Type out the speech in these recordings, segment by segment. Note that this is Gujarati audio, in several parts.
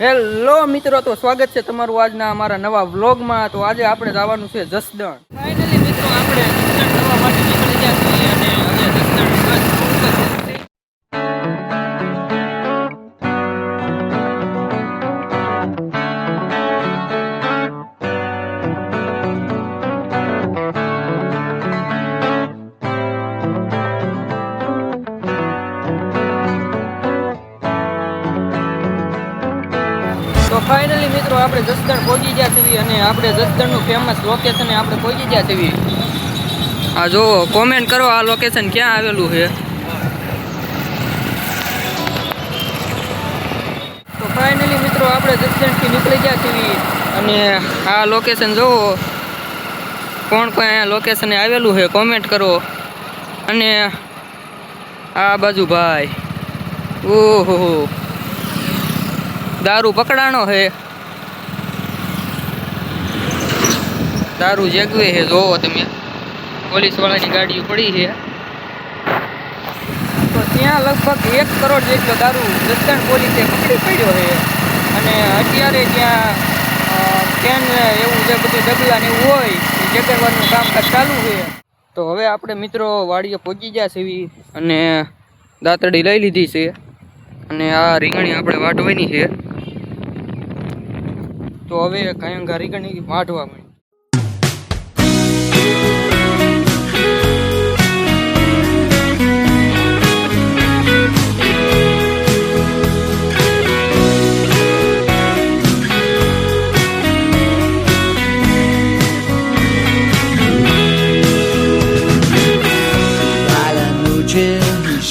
હેલો મિત્રો, તો સ્વાગત છે તમારું આજના અમારા નવા વ્લોગમાં। તો આજે આપણે જવાનું છે જસદણ। ફાઇનલી મિત્રો આપણે જસદણ જવા માટે નીકળી ગયા છીએ અને હવે જસદણ બસ તો ફાઇનલી મિત્રો આપણે જસદણ પહોંચી ગયા છીએ અને આપણે જસદણનું ફેમસ લોકેશન આપણે પહોંચી ગયા છીએ। આ જો કોમેન્ટ કરો આ લોકેશન ક્યાં આવેલું છે। તો ફાઇનલી મિત્રો આપણે જસદણથી નીકળી ગયા છીએ અને આ લોકેશન જોવો, કોણ કોઈ અહીંયા લોકેશને આવેલું છે કોમેન્ટ કરો। અને આ બાજુ ભાઈ ઓહો દારૂ પકડાણો છે, દારૂ જગવે છે જોવો તમે, પોલીસ વાળાની ગાડીઓ પડી છે। તો ત્યાં લગભગ 1 કરોડ જેટલો દારૂ જસદણ પોલીસે પકડી પડ્યો છે અને અત્યારે ત્યાં પેન એવું જે બધું ડગલા ને એવું હોય એ જગાડવાનું કામકાજ ચાલુ છે। તો હવે આપણે મિત્રો વાડીએ પહોંચી ગયા છીએ અને દાંતરડી લઈ લીધી છે અને આ રીંગણી આપણે વાટવાની છે। તો હવે કાંઈ રીંગણી વાટવા મળી।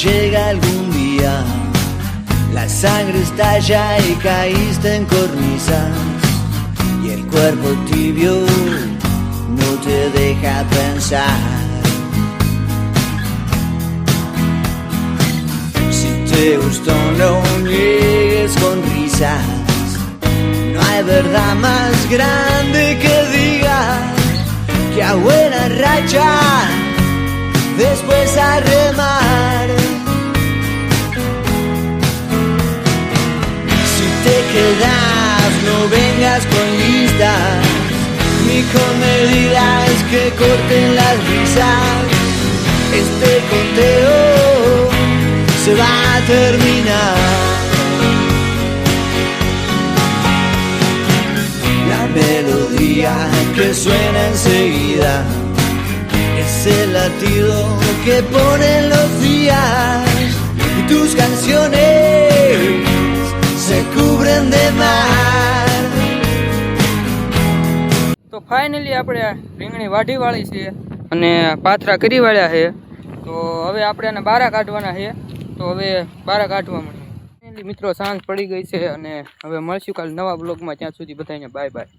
Llega algún día, la sangre estalla y caíste en cornisas y el cuerpo tibio no te deja pensar. Si te gustó no niegues con risas, no hay verdad más grande que digas que a buena racha después a remar. Si te quedas no vengas con listas ni con medidas que corten las risas. Este conteo se va a terminar. La melodía que suena enseguida es el latido que ponen los días y tus canciones se cubren de mar. તો ફાઇનલી આપણે રીંગણી વાઢી વાળી છે અને પાથરા કરી વાળ્યા છે। તો હવે આપણે એને બારા કાઢવાના છે। તો હવે બારા કાઢવા મળીએ। ફાઇનલી મિત્રો સાંજ પડી ગઈ છે અને હવે મળશું કાલે નવા બ્લોગમાં। ત્યાં સુધી બધાને બાય બાય।